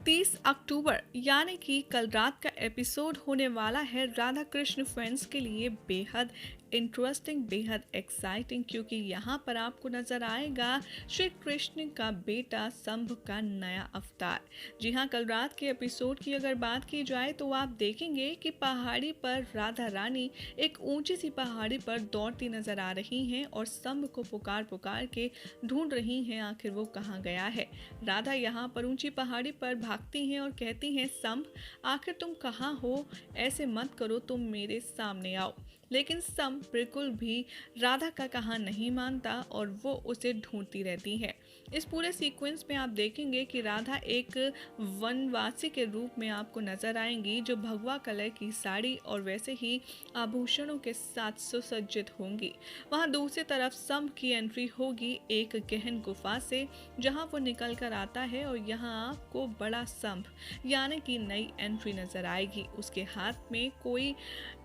तीस अक्टूबर यानी कि कल रात का एपिसोड होने वाला है राधा कृष्ण फैंस के लिए बेहद इंटरेस्टिंग, बेहद एक्साइटिंग, क्योंकि यहाँ पर आपको नजर आएगा श्री कृष्ण का बेटा शंभ का नया अवतार। जी हाँ, कल रात के एपिसोड की अगर बात की जाए तो आप देखेंगे कि पहाड़ी पर राधा रानी एक ऊंची सी पहाड़ी पर दौड़ती नजर आ रही हैं और शंभ को पुकार पुकार के ढूंढ रही हैं आखिर वो कहाँ गया है। राधा यहाँ पर ऊंची पहाड़ी पर भागती हैं और कहती हैं, शंभ आखिर तुम कहाँ हो, ऐसे मत करो, तुम मेरे सामने आओ। लेकिन शंभ बिल्कुल भी राधा का कहा नहीं मानता और वो उसे ढूंढती रहती है। इस पूरे सीक्वेंस में आप देखेंगे कि राधा एक वनवासी के रूप में आपको नजर आएंगी, जो भगवा कलर की साड़ी और वैसे ही आभूषणों के साथ सुसज्जित होंगी। वहाँ दूसरी तरफ शंभ की एंट्री होगी एक गहन गुफा से, जहाँ वो निकल कर आता है और यहाँ आपको बड़ा शंभ यानी कि नई एंट्री नजर आएगी। उसके हाथ में कोई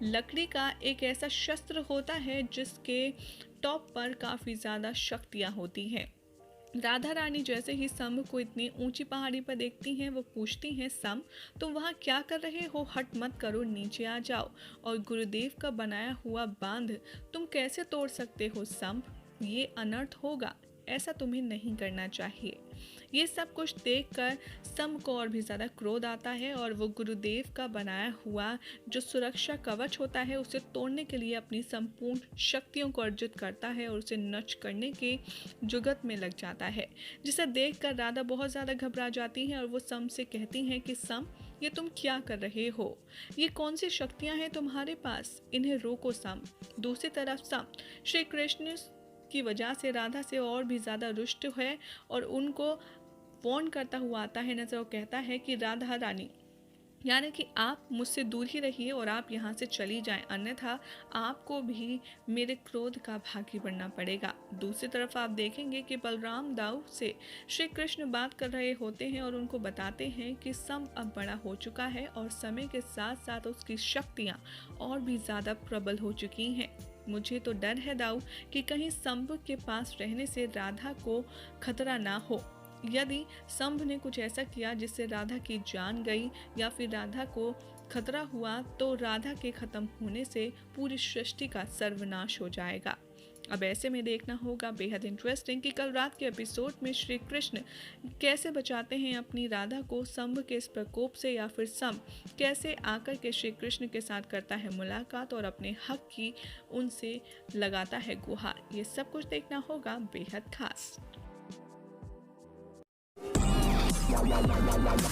लकड़ी का एक ऐसा शस्त्र होता है जिसके टॉप पर काफी ज्यादा शक्तियां होती हैं। राधा रानी जैसे ही शंभ को इतनी ऊंची पहाड़ी पर देखती हैं, वो पूछती हैं, शंभ तुम वहाँ क्या कर रहे हो, हट मत करो, नीचे आ जाओ। और गुरुदेव का बनाया हुआ बांध तुम कैसे तोड़ सकते हो शंभ, ये अनर्थ होगा, ऐसा तुम्हें नहीं करना चाहिए। ये सब कुछ देखकर शंभ को और भी ज़्यादा क्रोध आता है और वो गुरुदेव का बनाया हुआ जो सुरक्षा कवच होता है उसे तोड़ने के लिए अपनी संपूर्ण शक्तियों को अर्जित करता है और उसे नष्ट करने के जुगत में लग जाता है, जिसे देखकर राधा बहुत ज़्यादा घबरा जाती है और वो शंभ से कहती हैं कि शंभ ये तुम क्या कर रहे हो, ये कौन सी शक्तियाँ हैं तुम्हारे पास, इन्हें रोको शंभ। दूसरी तरफ शंभ श्री कृष्ण की वजह से राधा से और भी ज़्यादा रुष्ट है और उनको वार्न करता हुआ आता है नजर और कहता है कि राधा रानी यानी कि आप मुझसे दूर ही रहिए और आप यहाँ से चली जाएं, अन्यथा आपको भी मेरे क्रोध का भागी बनना पड़ेगा। दूसरी तरफ आप देखेंगे कि बलराम दाऊ से श्री कृष्ण बात कर रहे होते हैं और उनको बताते हैं कि शंभ अब बड़ा हो चुका है और समय के साथ साथ उसकी शक्तियाँ और भी ज़्यादा प्रबल हो चुकी हैं। मुझे तो डर है दाऊ कि कहीं शंभ के पास रहने से राधा को खतरा ना हो। यदि शंभ ने कुछ ऐसा किया जिससे राधा की जान गई या फिर राधा को खतरा हुआ तो राधा के खत्म होने से पूरी सृष्टि का सर्वनाश हो जाएगा। अब ऐसे में देखना होगा बेहद इंटरेस्टिंग कि कल रात के एपिसोड में श्री कृष्ण कैसे बचाते हैं अपनी राधा को शंभ के इस प्रकोप से, या फिर शंभ कैसे आकर के श्री कृष्ण के साथ करता है मुलाकात और अपने हक की उनसे लगाता है गुहार। ये सब कुछ देखना होगा बेहद खास। La la la la la la.